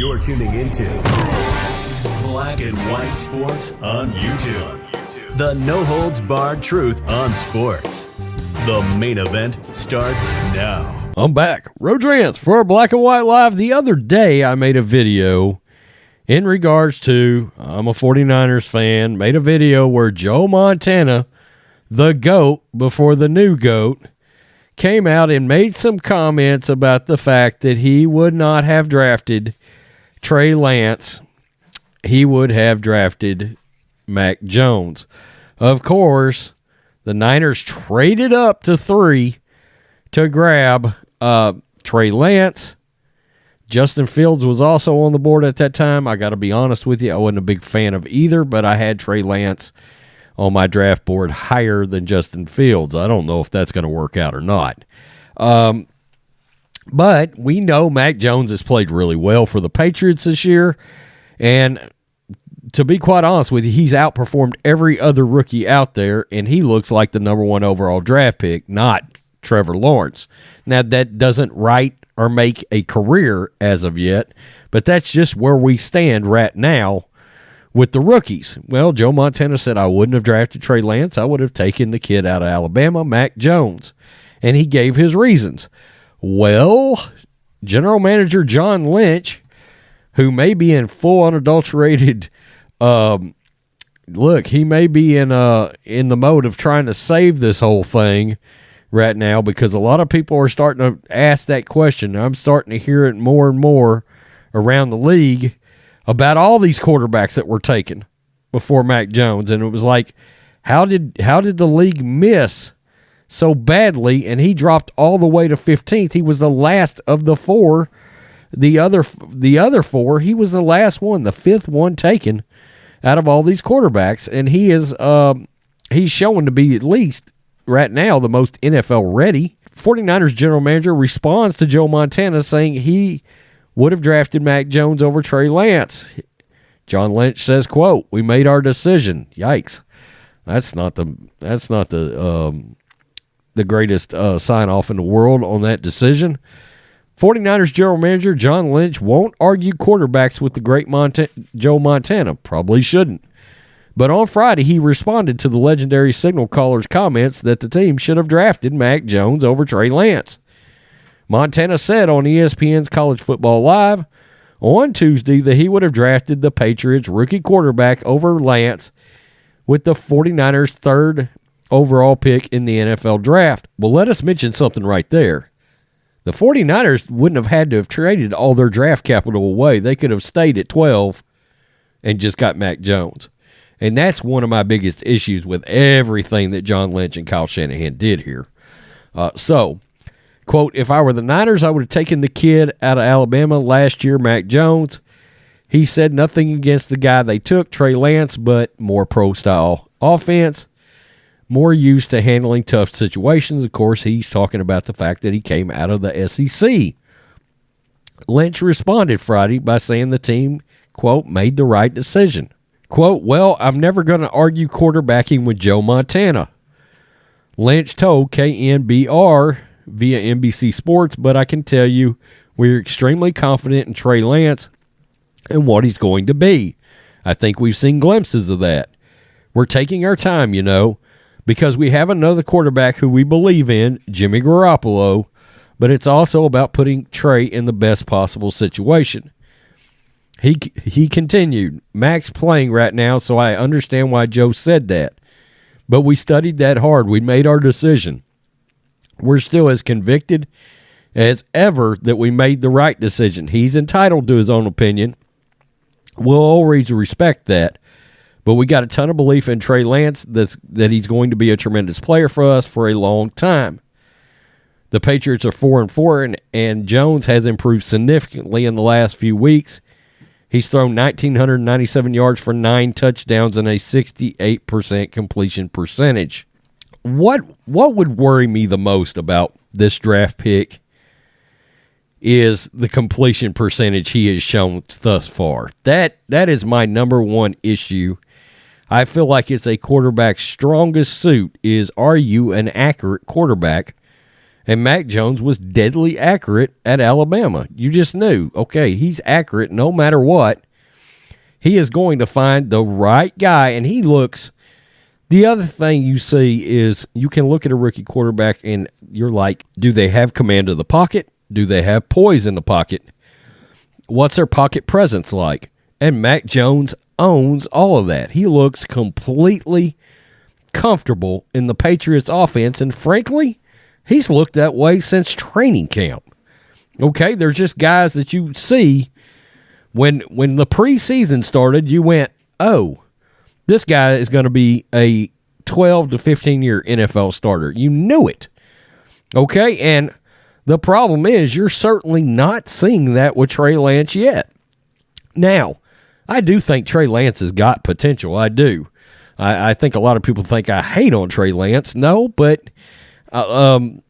You're tuning into Black and White Sports on YouTube. The no-holds-barred truth on sports. The main event starts now. I'm back. Rodrance for Black and White Live. The other day, I made a video in regards to, I'm a 49ers fan, made a video where Joe Montana, the GOAT before the new GOAT, came out and made some comments about the fact that he would not have drafted Trey Lance. He would have drafted Mac Jones. Of course, the Niners traded up to 3 to grab Trey Lance. Justin Fields was also on the board at that time. I got to be honest with you, I wasn't a big fan of either, but I had Trey Lance on my draft board higher than Justin Fields. I don't know if that's going to work out or not. But we know Mac Jones has played really well for the Patriots this year, and to be quite honest with you, he's outperformed every other rookie out there, and he looks like the number 1 overall draft pick, not Trevor Lawrence. Now, that doesn't write or make a career as of yet, but that's just where we stand right now with the rookies. Well, Joe Montana said, I wouldn't have drafted Trey Lance. I would have taken the kid out of Alabama, Mac Jones. And he gave his reasons. Well, General Manager John Lynch, who may be in full unadulterated look, he may be in the mode of trying to save this whole thing right now, because a lot of people are starting to ask that question. I'm starting to hear it more and more around the league about all these quarterbacks that were taken before Mac Jones. And it was like, how did the league miss so badly? And he dropped all the way to 15th. He was the last of the 4. The other 4, he was the last one, the 5th one taken out of all these quarterbacks. And he is he's showing to be, at least right now, the most NFL ready. 49ers general manager responds to Joe Montana saying he would have drafted Mac Jones over Trey Lance. John Lynch says, quote, "We made our decision." Yikes. That's not the greatest sign-off in the world on that decision. 49ers general manager John Lynch won't argue quarterbacks with the great Joe Montana. Probably shouldn't. But on Friday, he responded to the legendary signal caller's comments that the team should have drafted Mac Jones over Trey Lance. Montana said on ESPN's College Football Live on Tuesday that he would have drafted the Patriots rookie quarterback over Lance with the 49ers' 3rd overall pick in the NFL draft. Well, let us mention something right there. The 49ers wouldn't have had to have traded all their draft capital away. They could have stayed at 12 and just got Mac Jones. And that's one of my biggest issues with everything that John Lynch and Kyle Shanahan did here. Quote, "If I were the Niners, I would have taken the kid out of Alabama last year, Mac Jones." He said nothing against the guy they took, Trey Lance, but more pro-style offense, more used to handling tough situations. Of course, he's talking about the fact that he came out of the SEC. Lynch responded Friday by saying the team, quote, "made the right decision." Quote, "Well, I'm never going to argue quarterbacking with Joe Montana." Lynch told KNBR via NBC Sports, "But I can tell you we're extremely confident in Trey Lance and what he's going to be. I think we've seen glimpses of that. We're taking our time, because we have another quarterback who we believe in, Jimmy Garoppolo, but it's also about putting Trey in the best possible situation." He continued, "Mac's playing right now, so I understand why Joe said that. But we studied that hard. We made our decision. We're still as convicted as ever that we made the right decision. He's entitled to his own opinion. We'll always respect that. But we got a ton of belief in Trey Lance that he's going to be a tremendous player for us for a long time. The Patriots are 4-4, and Jones has improved significantly in the last few weeks. He's thrown 1,997 yards for 9 touchdowns and a 68% completion percentage." What would worry me the most about this draft pick is the completion percentage he has shown thus far. That is my number one issue. I feel like it's a quarterback's strongest suit is, are you an accurate quarterback And Mac Jones was deadly accurate at Alabama. You just knew, okay, he's accurate no matter what. He is going to find the right guy, and he looks. The other thing you see is you can look at a rookie quarterback, and you're like, do they have command of the pocket? Do they have poise in the pocket? What's their pocket presence like? And Mac Jones owns all of that. He looks completely comfortable in the Patriots offense, and frankly, he's looked that way since training camp. Okay, they're just guys that you see when the preseason started, you went, oh, this guy is going to be a 12 to 15-year NFL starter. You knew it. Okay, and the problem is you're certainly not seeing that with Trey Lance yet. Now, I do think Trey Lance has got potential. I do. I think a lot of people think I hate on Trey Lance. No, but, I'm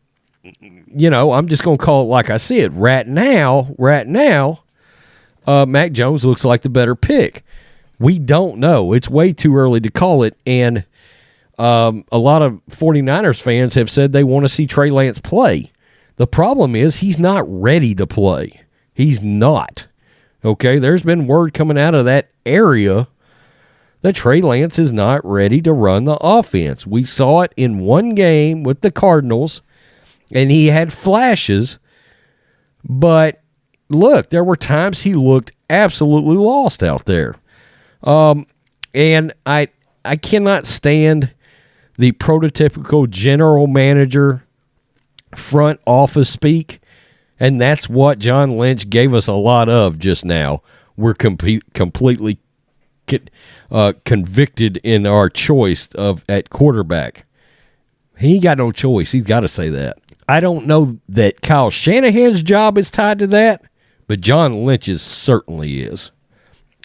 just going to call it like I see it. Right now, Mac Jones looks like the better pick. We don't know. It's way too early to call it, and a lot of 49ers fans have said they want to see Trey Lance play. The problem is he's not ready to play. He's not. Okay, there's been word coming out of that area that Trey Lance is not ready to run the offense. We saw it in one game with the Cardinals, and he had flashes, but look, there were times he looked absolutely lost out there. And I cannot stand the prototypical general manager front office speak, and that's what John Lynch gave us a lot of just now. We're completely convicted in our choice at quarterback. He got no choice. He's got to say that. I don't know that Kyle Shanahan's job is tied to that, but John Lynch's certainly is.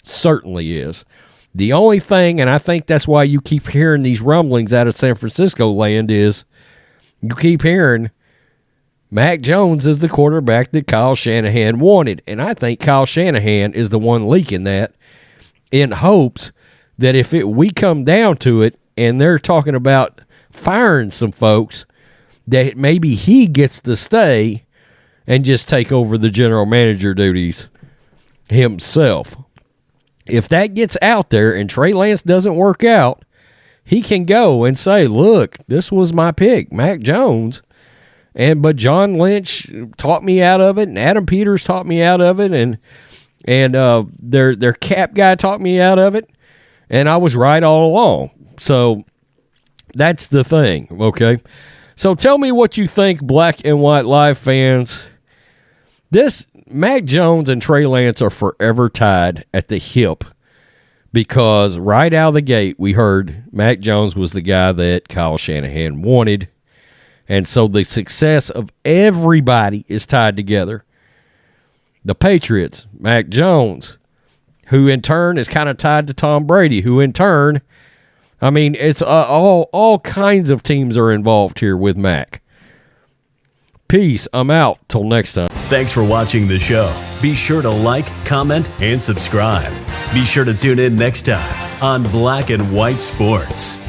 Certainly is. The only thing, and I think that's why you keep hearing these rumblings out of San Francisco land, is you keep hearing Mac Jones is the quarterback that Kyle Shanahan wanted. And I think Kyle Shanahan is the one leaking that in hopes that if we come down to it and they're talking about firing some folks, that maybe he gets to stay and just take over the general manager duties himself. If that gets out there and Trey Lance doesn't work out, he can go and say, look, this was my pick, Mac Jones. But John Lynch talked me out of it, and Adam Peters talked me out of it, and their cap guy talked me out of it, and I was right all along. So that's the thing, okay? So tell me what you think, Black and White Live fans. This Mac Jones and Trey Lance are forever tied at the hip because right out of the gate we heard Mac Jones was the guy that Kyle Shanahan wanted. And so the success of everybody is tied together. The Patriots, Mac Jones, who in turn is kind of tied to Tom Brady, who in turn, I mean, it's all kinds of teams are involved here with Mac. Peace. I'm out. Till next time. Thanks for watching the show. Be sure to like, comment, and subscribe. Be sure to tune in next time on Black and White Sports.